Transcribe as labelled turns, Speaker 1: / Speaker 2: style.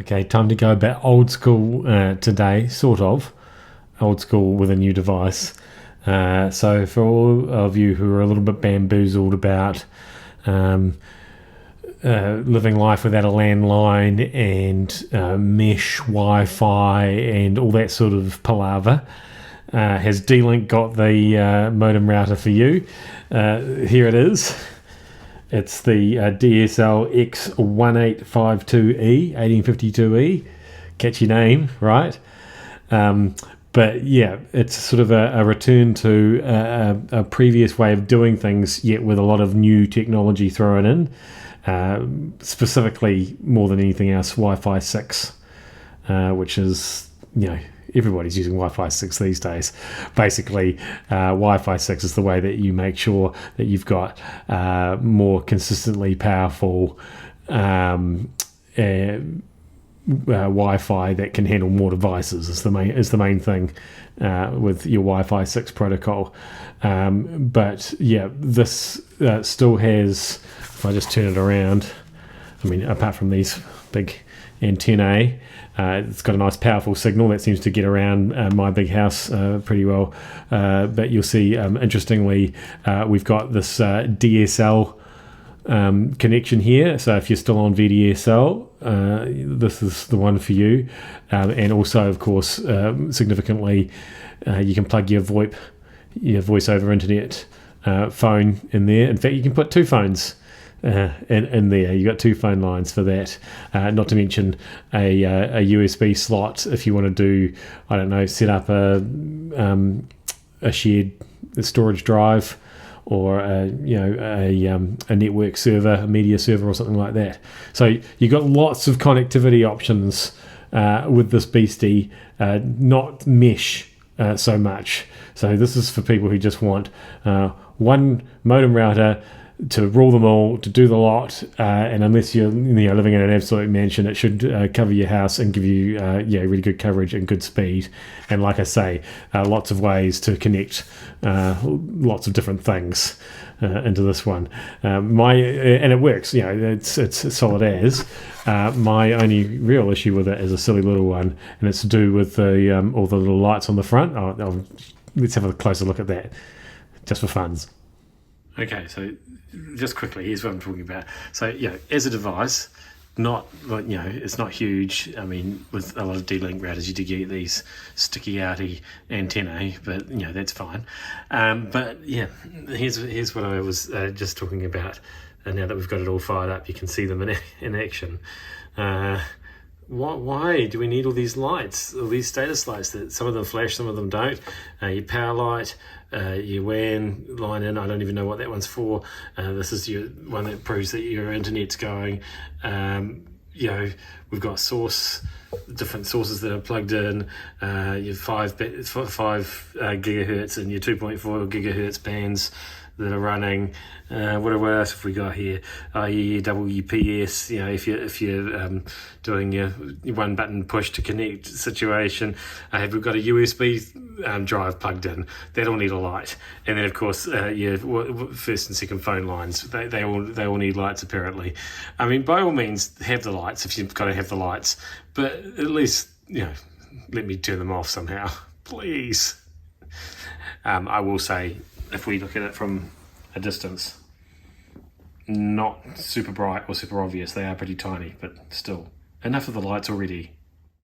Speaker 1: Okay, time to go a bit old school today, sort of. Old school with a new device. So for all of you who are a little bit bamboozled about living life without a landline and mesh Wi-Fi and all that sort of palaver, has D-Link got the modem router for you? Here it is. It's the DSL-X1852E, 1852E. Catchy name, right? But yeah, it's sort of a return to a previous way of doing things, yet with a lot of new technology thrown in. Specifically, more than anything else, Wi-Fi 6, which is, everybody's using Wi-Fi 6 these days. Basically, Wi-Fi 6 is the way that you make sure that you've got more consistently powerful Wi-Fi that can handle more devices. Is the main thing with your Wi-Fi 6 protocol. But yeah, this still has. If I just turn it around, apart from these big antennae. It's got a nice powerful signal that seems to get around my big house pretty well. But you'll see, interestingly, we've got this DSL connection here. So if you're still on VDSL, this is the one for you. And also, of course, significantly, you can plug your VoIP, your voice over internet phone in there. In fact, you can put two phones in there. You got two phone lines for that. Not to mention a USB slot if you want to do, set up a shared storage drive or a network server, a media server, or something like that. So you got lots of connectivity options with this beastie, not mesh so much. So this is for people who just want one modem router to rule them all, to do the lot, and unless you're living in an absolute mansion, it should cover your house and give you really good coverage and good speed. And like I say, lots of ways to connect lots of different things into this one. And it works. It's solid as. My only real issue with it is a silly little one, and it's to do with the all the little lights on the front. Let's have a closer look at that, just for funs. Okay, so just quickly, here's what I'm talking about. So, as a device, it's not huge. With a lot of D-Link routers, you do get these sticky outy antennae, but that's fine. But yeah, here's what I was just talking about. And now that we've got it all fired up, you can see them in action. Why do we need all these lights, all these status lights? That some of them flash, some of them don't. Your power light, your WAN line in, I don't even know what that one's for. This is your one that proves that your internet's going. We've got different sources that are plugged in. Your 5 gigahertz and your 2.4 gigahertz bands that are running. What else have we got here? Your WPS. If you're doing your one button push to connect situation. We've got a USB drive plugged in. That'll need a light. And then of course your first and second phone lines. They all need lights apparently. By all means have the lights if you've got to have the lights. But at least let me turn them off somehow, please. I will say, if we look at it from a distance, not super bright or super obvious. They are pretty tiny, but still enough of the lights already.